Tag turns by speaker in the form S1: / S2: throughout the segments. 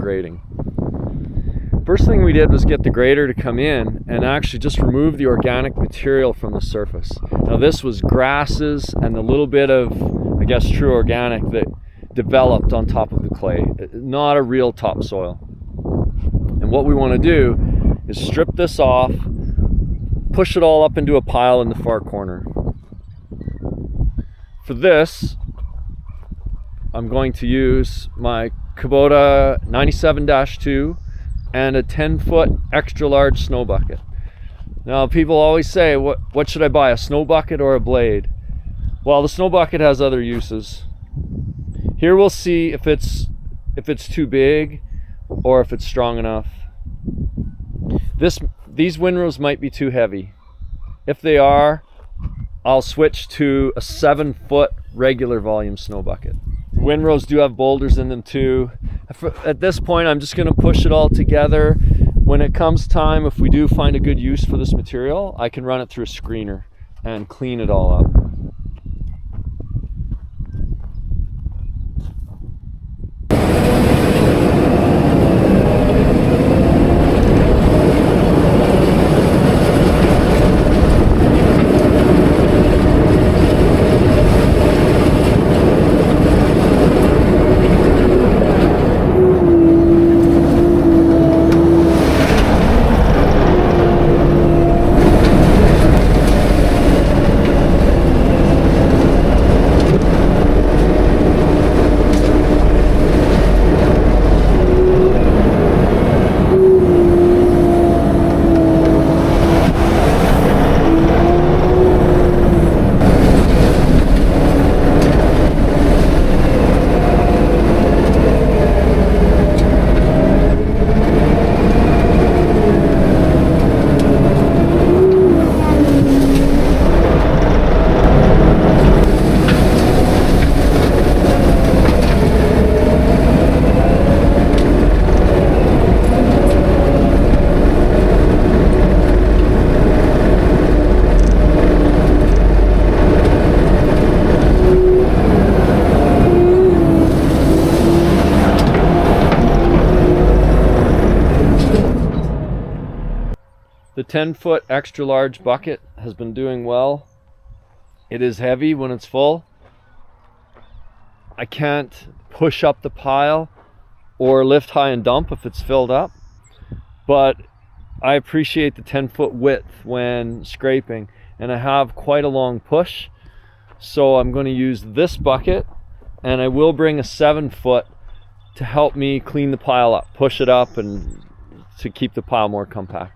S1: grading. First thing we did was get the grader to come in and actually just remove the organic material from the surface. Now this was grasses and a little bit of, I guess, true organic that developed on top of the clay, not a real topsoil. And what we want to do is strip this off, push it all up into a pile in the far corner. For this, I'm going to use my Kubota 97-2 and a 10-foot extra large snow bucket. Now people always say, what should I buy, a snow bucket or a blade? Well, the snow bucket has other uses. Here we'll see if it's too big or if it's strong enough. These windrows might be too heavy. If they are, I'll switch to a 7-foot regular volume snow bucket. Windrows do have boulders in them too. At this point, I'm just going to push it all together. When it comes time, if we do find a good use for this material, I can run it through a screener and clean it all up. The 10-foot extra large bucket has been doing well. It is heavy when it's full. I can't push up the pile or lift high and dump if it's filled up, but I appreciate the 10-foot width when scraping, and I have quite a long push, so I'm going to use this bucket, and I will bring a 7-foot to help me clean the pile up, push it up, and to keep the pile more compact.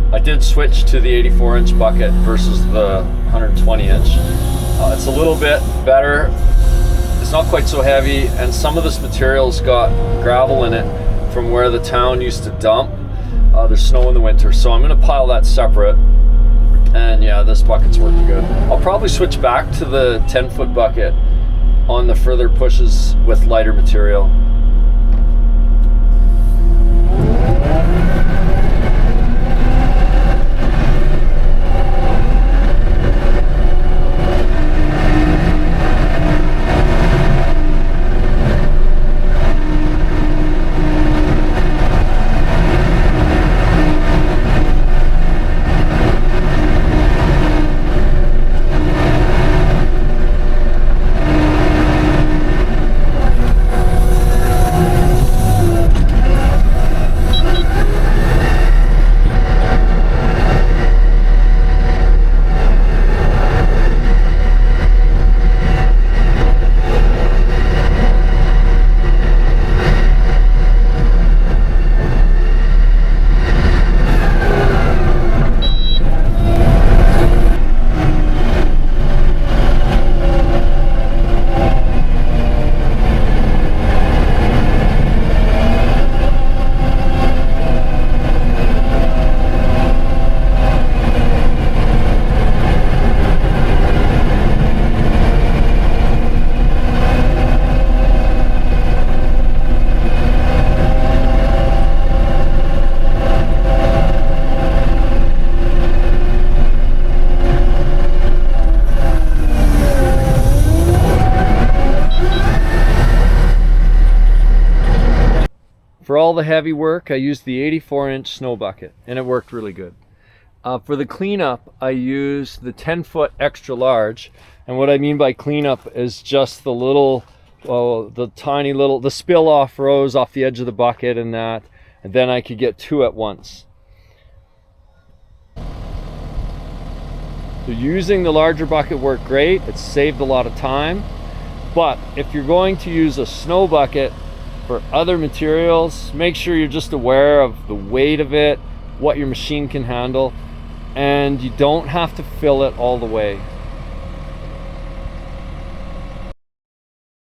S1: I did switch to the 84-inch bucket versus the 120-inch. It's a little bit better. It's not quite so heavy, and some of this material's got gravel in it from where the town used to dump. There's snow in the winter, so I'm going to pile that separate. And yeah, this bucket's working good. I'll probably switch back to the 10-foot bucket on the further pushes with lighter material. the heavy work, I used the 84-inch snow bucket, and it worked really good. For the cleanup, I used the 10-foot extra large, and what I mean by cleanup is just the little, the tiny little, the spill off rows off the edge of the bucket and that, and then I could get 2 at once. So using the larger bucket worked great. It saved a lot of time. But if you're going to use a snow bucket for other materials, make sure you're just aware of the weight of it, what your machine can handle, and you don't have to fill it all the way.